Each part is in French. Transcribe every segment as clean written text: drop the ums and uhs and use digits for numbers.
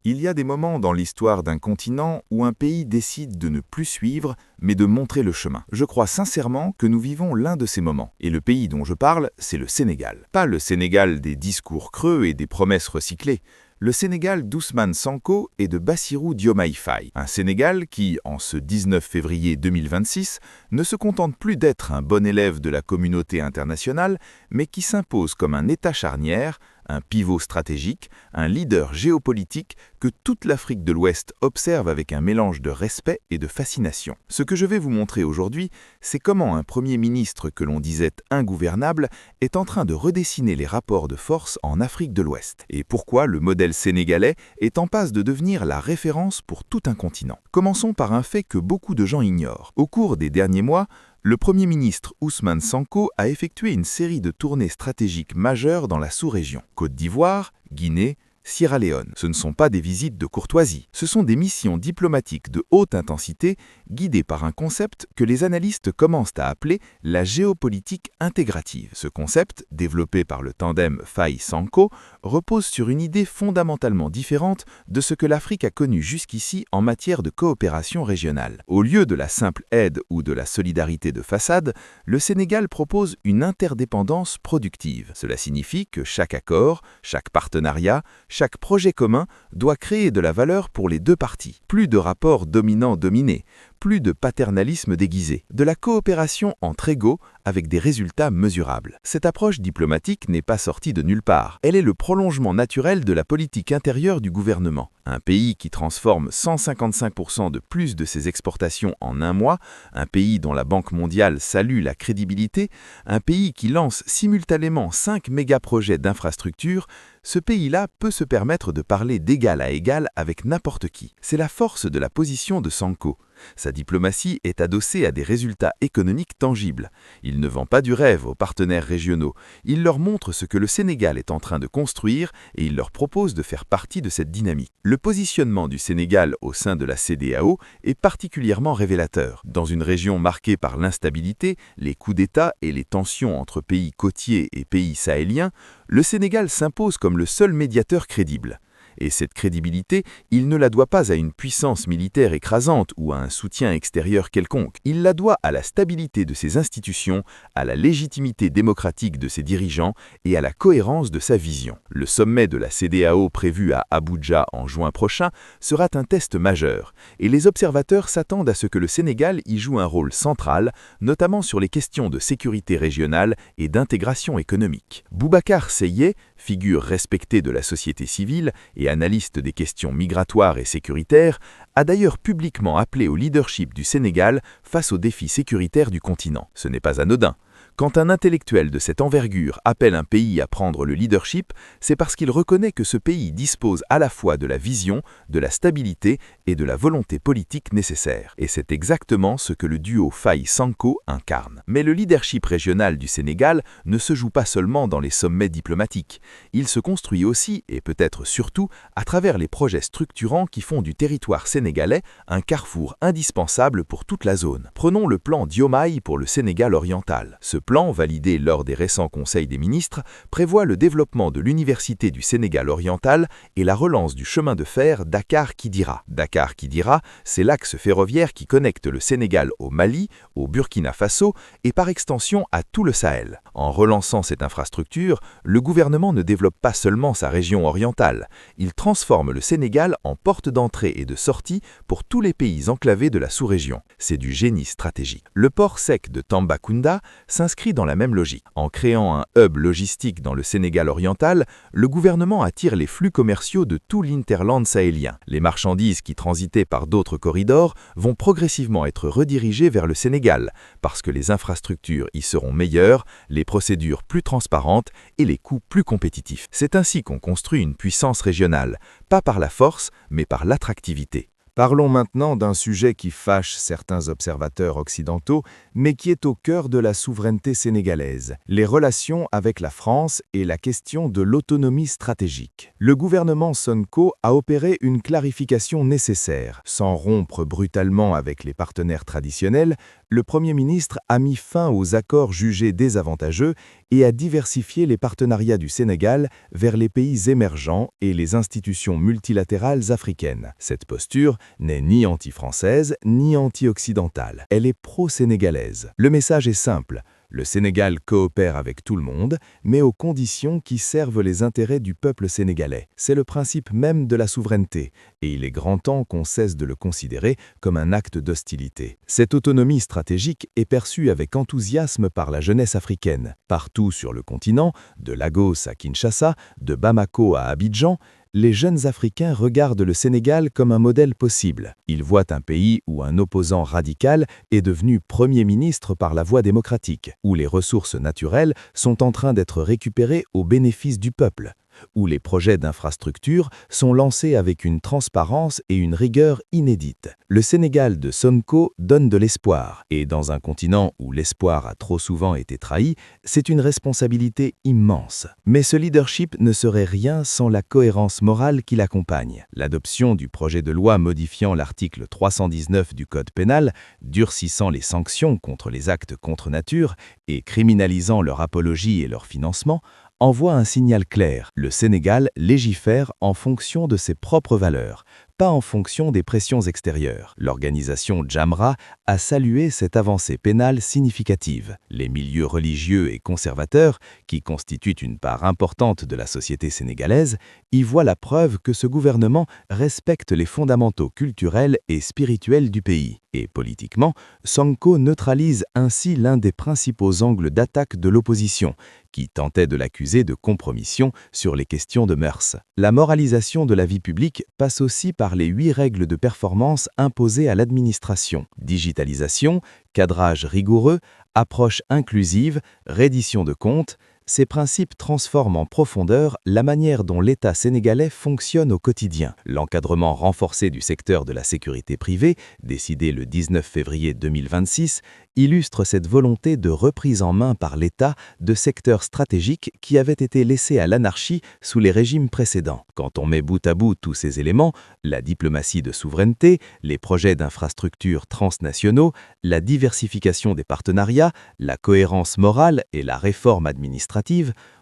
Il y a des moments dans l'histoire d'un continent où un pays décide de ne plus suivre, mais de montrer le chemin. Je crois sincèrement que nous vivons l'un de ces moments. Et le pays dont je parle, c'est le Sénégal. Pas le Sénégal des discours creux et des promesses recyclées. Le Sénégal d'Ousmane Sonko et de Bassirou Diomaye Faye. Un Sénégal qui, en ce 19 février 2026, ne se contente plus d'être un bon élève de la communauté internationale, mais qui s'impose comme un État charnière, un pivot stratégique, un leader géopolitique que toute l'Afrique de l'Ouest observe avec un mélange de respect et de fascination. Ce que je vais vous montrer aujourd'hui, c'est comment un Premier ministre que l'on disait ingouvernable est en train de redessiner les rapports de force en Afrique de l'Ouest, et pourquoi le modèle sénégalais est en passe de devenir la référence pour tout un continent. Commençons par un fait que beaucoup de gens ignorent. Au cours des derniers mois, le Premier ministre Ousmane Sonko a effectué une série de tournées stratégiques majeures dans la sous-région. Côte d'Ivoire, Guinée, Sierra Leone. Ce ne sont pas des visites de courtoisie, ce sont des missions diplomatiques de haute intensité guidées par un concept que les analystes commencent à appeler la géopolitique intégrative. Ce concept, développé par le tandem Faye-Sonko, repose sur une idée fondamentalement différente de ce que l'Afrique a connu jusqu'ici en matière de coopération régionale. Au lieu de la simple aide ou de la solidarité de façade, le Sénégal propose une interdépendance productive. Cela signifie que chaque accord, chaque partenariat, chaque projet commun doit créer de la valeur pour les deux parties. Plus de rapports dominant-dominé, plus de paternalisme déguisé, de la coopération entre égaux avec des résultats mesurables. Cette approche diplomatique n'est pas sortie de nulle part. Elle est le prolongement naturel de la politique intérieure du gouvernement. Un pays qui transforme 155% de plus de ses exportations en un mois, un pays dont la Banque mondiale salue la crédibilité, un pays qui lance simultanément 5 méga-projets d'infrastructures, ce pays-là peut se permettre de parler d'égal à égal avec n'importe qui. C'est la force de la position de Sonko. Sa diplomatie est adossée à des résultats économiques tangibles. Il ne vend pas du rêve aux partenaires régionaux. Il leur montre ce que le Sénégal est en train de construire et il leur propose de faire partie de cette dynamique. Le positionnement du Sénégal au sein de la CEDEAO est particulièrement révélateur. Dans une région marquée par l'instabilité, les coups d'État et les tensions entre pays côtiers et pays sahéliens, le Sénégal s'impose comme le seul médiateur crédible. Et cette crédibilité, il ne la doit pas à une puissance militaire écrasante ou à un soutien extérieur quelconque. Il la doit à la stabilité de ses institutions, à la légitimité démocratique de ses dirigeants et à la cohérence de sa vision. Le sommet de la CEDEAO prévu à Abuja en juin prochain sera un test majeur, et les observateurs s'attendent à ce que le Sénégal y joue un rôle central, notamment sur les questions de sécurité régionale et d'intégration économique. Boubacar Seye, figure respectée de la société civile et analyste des questions migratoires et sécuritaires, a d'ailleurs publiquement appelé au leadership du Sénégal face aux défis sécuritaires du continent. Ce n'est pas anodin. Quand un intellectuel de cette envergure appelle un pays à prendre le leadership, c'est parce qu'il reconnaît que ce pays dispose à la fois de la vision, de la stabilité et de la volonté politique nécessaires. Et c'est exactement ce que le duo Faye-Sonko incarne. Mais le leadership régional du Sénégal ne se joue pas seulement dans les sommets diplomatiques. Il se construit aussi, et peut-être surtout, à travers les projets structurants qui font du territoire sénégalais un carrefour indispensable pour toute la zone. Prenons le plan Diomaye pour le Sénégal oriental. Ce plan, validé lors des récents conseils des ministres, prévoit le développement de l'Université du Sénégal oriental et la relance du chemin de fer Dakar-Kidira. Dakar-Kidira, c'est l'axe ferroviaire qui connecte le Sénégal au Mali, au Burkina Faso et par extension à tout le Sahel. En relançant cette infrastructure, le gouvernement ne développe pas seulement sa région orientale, il transforme le Sénégal en porte d'entrée et de sortie pour tous les pays enclavés de la sous-région. C'est du génie stratégique. Le port sec de Tambacounda s'inscrit dans la même logique. En créant un hub logistique dans le Sénégal oriental, le gouvernement attire les flux commerciaux de tout l'hinterland sahélien. Les marchandises qui transitaient par d'autres corridors vont progressivement être redirigées vers le Sénégal, parce que les infrastructures y seront meilleures, les procédures plus transparentes et les coûts plus compétitifs. C'est ainsi qu'on construit une puissance régionale, pas par la force, mais par l'attractivité. Parlons maintenant d'un sujet qui fâche certains observateurs occidentaux, mais qui est au cœur de la souveraineté sénégalaise, les relations avec la France et la question de l'autonomie stratégique. Le gouvernement Sonko a opéré une clarification nécessaire. Sans rompre brutalement avec les partenaires traditionnels, Le Premier ministre a mis fin aux accords jugés désavantageux et a diversifié les partenariats du Sénégal vers les pays émergents et les institutions multilatérales africaines. Cette posture n'est ni anti-française ni anti-occidentale. Elle est pro-sénégalaise. Le message est simple. Le Sénégal coopère avec tout le monde, mais aux conditions qui servent les intérêts du peuple sénégalais. C'est le principe même de la souveraineté, et il est grand temps qu'on cesse de le considérer comme un acte d'hostilité. Cette autonomie stratégique est perçue avec enthousiasme par la jeunesse africaine. Partout sur le continent, de Lagos à Kinshasa, de Bamako à Abidjan, les jeunes Africains regardent le Sénégal comme un modèle possible. Ils voient un pays où un opposant radical est devenu Premier ministre par la voie démocratique, où les ressources naturelles sont en train d'être récupérées au bénéfice du peuple, où les projets d'infrastructure sont lancés avec une transparence et une rigueur inédites. Le Sénégal de Sonko donne de l'espoir, et dans un continent où l'espoir a trop souvent été trahi, c'est une responsabilité immense. Mais ce leadership ne serait rien sans la cohérence morale qui l'accompagne. L'adoption du projet de loi modifiant l'article 319 du Code pénal, durcissant les sanctions contre les actes contre nature et criminalisant leur apologie et leur financement, envoie un signal clair. Le Sénégal légifère en fonction de ses propres valeurs, pas en fonction des pressions extérieures. L'organisation Jamra a salué cette avancée pénale significative. Les milieux religieux et conservateurs, qui constituent une part importante de la société sénégalaise, y voient la preuve que ce gouvernement respecte les fondamentaux culturels et spirituels du pays. Et politiquement, Sonko neutralise ainsi l'un des principaux angles d'attaque de l'opposition, qui tentait de l'accuser de compromission sur les questions de mœurs. La moralisation de la vie publique passe aussi par les 8 règles de performance imposées à l'administration. Digitalisation, cadrage rigoureux, approche inclusive, reddition de comptes. Ces principes transforment en profondeur la manière dont l'État sénégalais fonctionne au quotidien. L'encadrement renforcé du secteur de la sécurité privée, décidé le 19 février 2026, illustre cette volonté de reprise en main par l'État de secteurs stratégiques qui avaient été laissés à l'anarchie sous les régimes précédents. Quand on met bout à bout tous ces éléments, la diplomatie de souveraineté, les projets d'infrastructures transnationaux, la diversification des partenariats, la cohérence morale et la réforme administrative,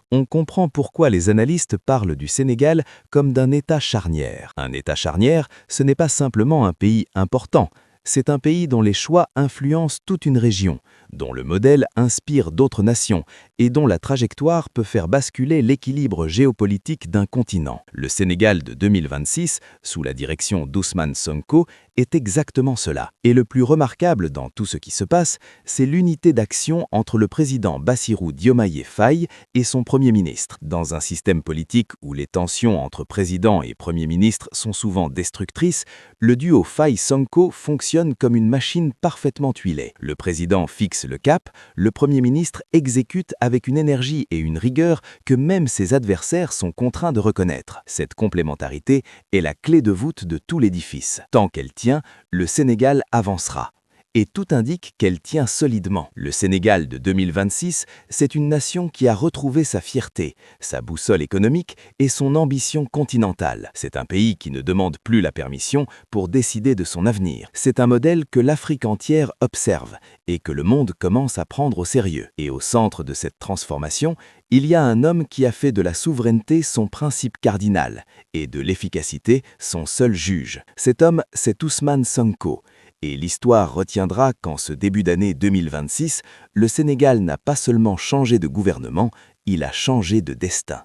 on comprend pourquoi les analystes parlent du Sénégal comme d'un État charnière. Un État charnière, ce n'est pas simplement un pays important. C'est un pays dont les choix influencent toute une région, dont le modèle inspire d'autres nations et dont la trajectoire peut faire basculer l'équilibre géopolitique d'un continent. Le Sénégal de 2026, sous la direction d'Ousmane Sonko, est exactement cela. Et le plus remarquable dans tout ce qui se passe, c'est l'unité d'action entre le président Bassirou Diomaye Faye et son Premier ministre. Dans un système politique où les tensions entre président et Premier ministre sont souvent destructrices, le duo Faye-Sonko fonctionne comme une machine parfaitement huilée. Le président fixe le cap, le Premier ministre exécute avec une énergie et une rigueur que même ses adversaires sont contraints de reconnaître. Cette complémentarité est la clé de voûte de tout l'édifice. Tant qu'elle tient, le Sénégal avancera. Et tout indique qu'elle tient solidement. Le Sénégal de 2026, c'est une nation qui a retrouvé sa fierté, sa boussole économique et son ambition continentale. C'est un pays qui ne demande plus la permission pour décider de son avenir. C'est un modèle que l'Afrique entière observe et que le monde commence à prendre au sérieux. Et au centre de cette transformation, il y a un homme qui a fait de la souveraineté son principe cardinal et de l'efficacité son seul juge. Cet homme, c'est Ousmane Sonko. Et l'histoire retiendra qu'en ce début d'année 2026, le Sénégal n'a pas seulement changé de gouvernement, il a changé de destin.